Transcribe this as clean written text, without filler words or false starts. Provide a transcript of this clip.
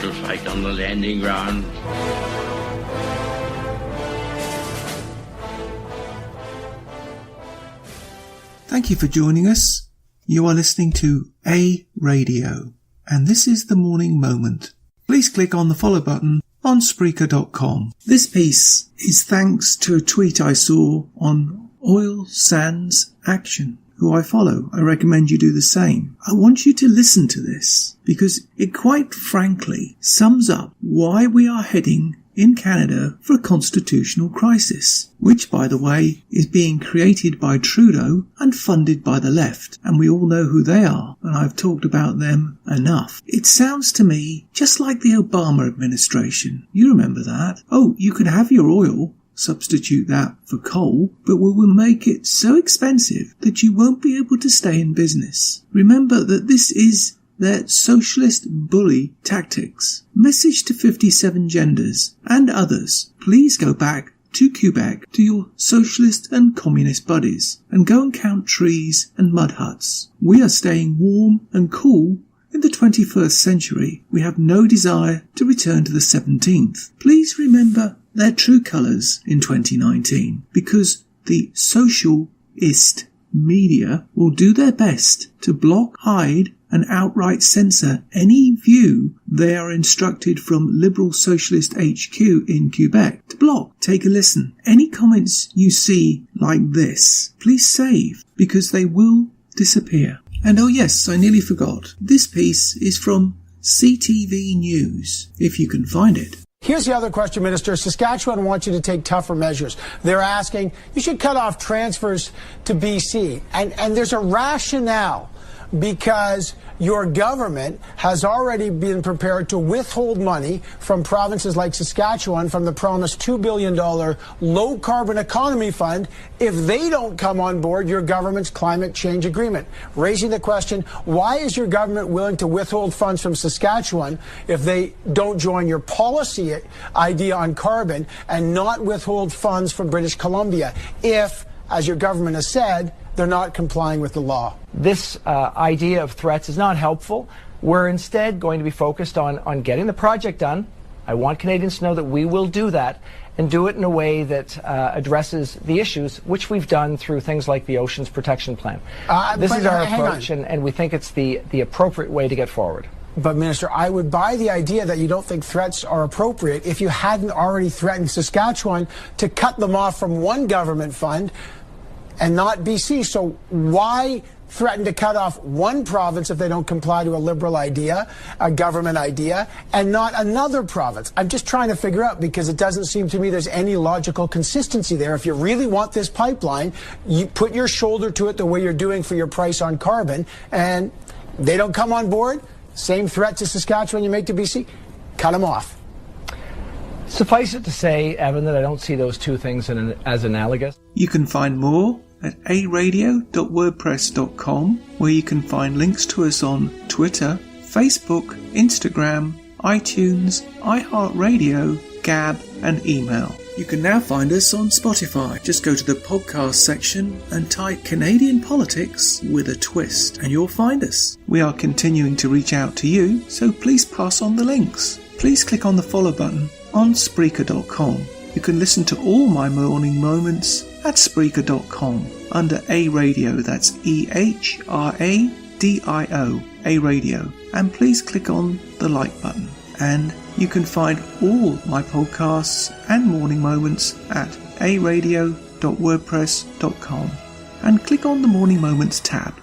to fight on the landing ground. Thank you for joining us. You are listening to A Radio, and this is the Morning Moment. Please click on the follow button on Spreaker.com. This piece is thanks to a tweet I saw on Oil Sands Action, who I follow. I recommend you do the same. I want you to listen to this because it quite frankly sums up why we are heading in Canada for a constitutional crisis, which, by the way, is being created by Trudeau and funded by the left, and we all know who they are, and I've talked about them enough. It sounds to me just like the Obama administration. You remember that? Oh, you can have your oil, substitute that for coal, but we will make it so expensive that you won't be able to stay in business. Remember that this is their socialist bully tactics. Message to 57 genders and others. Please go back to Quebec to your socialist and communist buddies and go and count trees and mud huts. We are staying warm and cool in the 21st century. We have no desire to return to the 17th. Please remember their true colours in 2019, because the socialist media will do their best to block, hide and outright censor any view they are instructed from Liberal Socialist HQ in Quebec to block. Take a listen. Any comments you see like this, please save, because they will disappear. And oh yes, I nearly forgot. This piece is from CTV News, if you can find it. Here's the other question, Minister. Saskatchewan wants you to take tougher measures. They're asking you should cut off transfers to BC. And there's a rationale, because your government has already been prepared to withhold money from provinces like Saskatchewan from the promised $2 billion low-carbon economy fund if they don't come on board your government's climate change agreement. Raising the question, why is your government willing to withhold funds from Saskatchewan if they don't join your policy idea on carbon, and not withhold funds from British Columbia if, as your government has said, they're not complying with the law? This idea of threats is not helpful. We're instead going to be focused on getting the project done. I want Canadians to know that we will do that, and do it in a way that addresses the issues, which we've done through things like the Oceans Protection Plan. This is our approach, and we think it's the appropriate way to get forward. But, Minister, I would buy the idea that you don't think threats are appropriate if you hadn't already threatened Saskatchewan to cut them off from one government fund and not BC. So why threaten to cut off one province if they don't comply to a Liberal idea, a government idea, and not another province? I'm just trying to figure out, because it doesn't seem to me there's any logical consistency there. If you really want this pipeline, you put your shoulder to it the way you're doing for your price on carbon, and they don't come on board. Same threat to Saskatchewan you make to BC. Cut them off. Suffice it to say, Evan, that I don't see those two things as analogous. You can find more at aradio.wordpress.com, where you can find links to us on Twitter, Facebook, Instagram, iTunes, iHeartRadio, Gab and email. You can now find us on Spotify. Just go to the podcast section and type Canadian Politics with a Twist and you'll find us. We are continuing to reach out to you, so please pass on the links. Please click on the follow button on Spreaker.com. You can listen to all my morning moments at Spreaker.com under A Radio, that's EHRADIO, A Radio, and please click on the like button. And you can find all my podcasts and morning moments at aradio.wordpress.com and click on the Morning Moments tab.